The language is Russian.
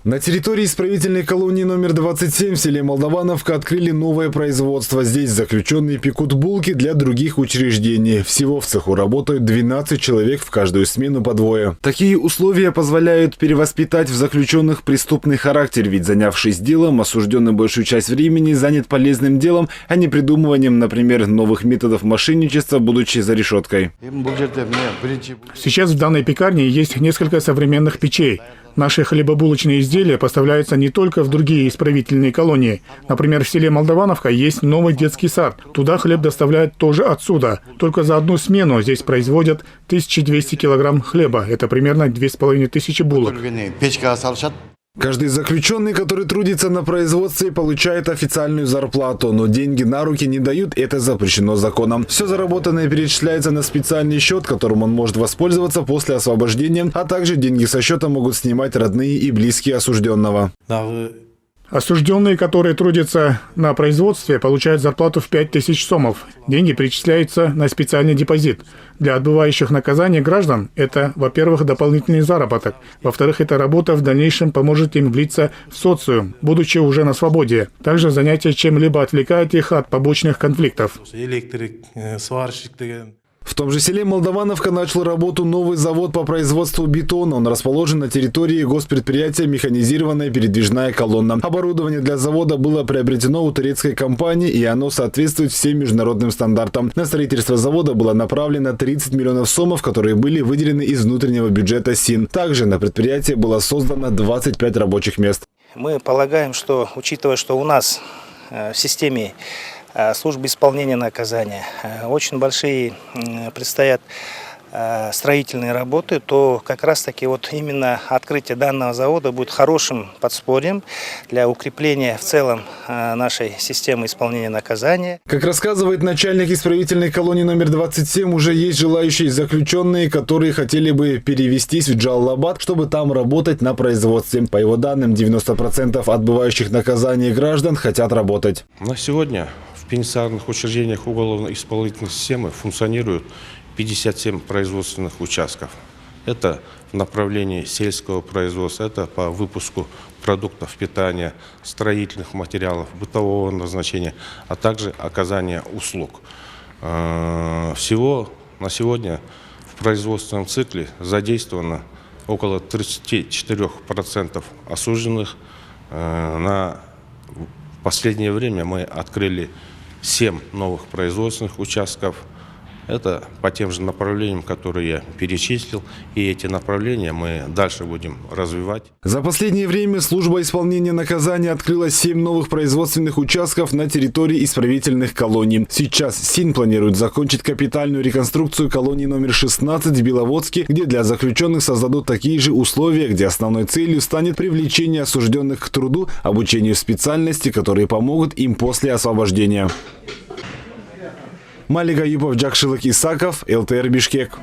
На территории исправительной колонии номер 27 в селе Молдавановка открыли новое производство. Здесь заключенные пекут булки для других учреждений. Всего в цеху работают 12 человек, в каждую смену по двое. Такие условия позволяют перевоспитать в заключенных преступный характер, ведь занявшись делом, осужденный большую часть времени занят полезным делом, а не придумыванием, например, новых методов мошенничества, будучи за решеткой. Сейчас в данной пекарне есть несколько современных печей. Наши хлебобулочные изделия поставляются не только в другие исправительные колонии. Например, в селе Молдавановка есть новый детский сад. Туда хлеб доставляют тоже отсюда. Только за одну смену здесь производят 1200 килограмм хлеба. Это примерно 2500 булок. Каждый заключенный, который трудится на производстве, получает официальную зарплату, но деньги на руки не дают, это запрещено законом. Все заработанное перечисляется на специальный счет, которым он может воспользоваться после освобождения, а также деньги со счета могут снимать родные и близкие осужденного. Осужденные, которые трудятся на производстве, получают зарплату в 5000 сомов. Деньги перечисляются на специальный депозит. Для отбывающих наказание граждан это, во-первых, дополнительный заработок. Во-вторых, эта работа в дальнейшем поможет им влиться в социум, будучи уже на свободе. Также занятие чем-либо отвлекает их от побочных конфликтов. В том же селе Молдавановка начал работу новый завод по производству бетона. Он расположен на территории госпредприятия «Механизированная передвижная колонна». Оборудование для завода было приобретено у турецкой компании, и оно соответствует всем международным стандартам. На строительство завода было направлено 30 миллионов сомов, которые были выделены из внутреннего бюджета СИН. Также на предприятии было создано 25 рабочих мест. Мы полагаем, что, учитывая, что у нас в системе службы исполнения наказания очень большие предстоят строительные работы, то как раз таки вот именно открытие данного завода будет хорошим подспорьем для укрепления в целом нашей системы исполнения наказания. Как рассказывает начальник исправительной колонии номер 27, уже есть желающие заключенные, которые хотели бы перевестись в Джалалабад, чтобы там работать на производстве. По его данным, 90% отбывающих наказание граждан хотят работать. На сегодня в пенитенциарных учреждениях уголовно-исполнительной системы функционируют 57 производственных участков. Это в направлении сельского производства, это по выпуску продуктов питания, строительных материалов, бытового назначения, а также оказание услуг. Всего на сегодня в производственном цикле задействовано около 34% осужденных. В последнее время мы открыли 7 новых производственных участков. Это по тем же направлениям, которые я перечислил, и эти направления мы дальше будем развивать. За последнее время служба исполнения наказания открыла 7 новых производственных участков на территории исправительных колоний. Сейчас СИН планирует закончить капитальную реконструкцию колонии номер 16 в Беловодске, где для заключенных создадут такие же условия, где основной целью станет привлечение осужденных к труду, обучению специальности, которые помогут им после освобождения. Малик Аюпов, Джакшилык Исаков, ЛТР Бишкек.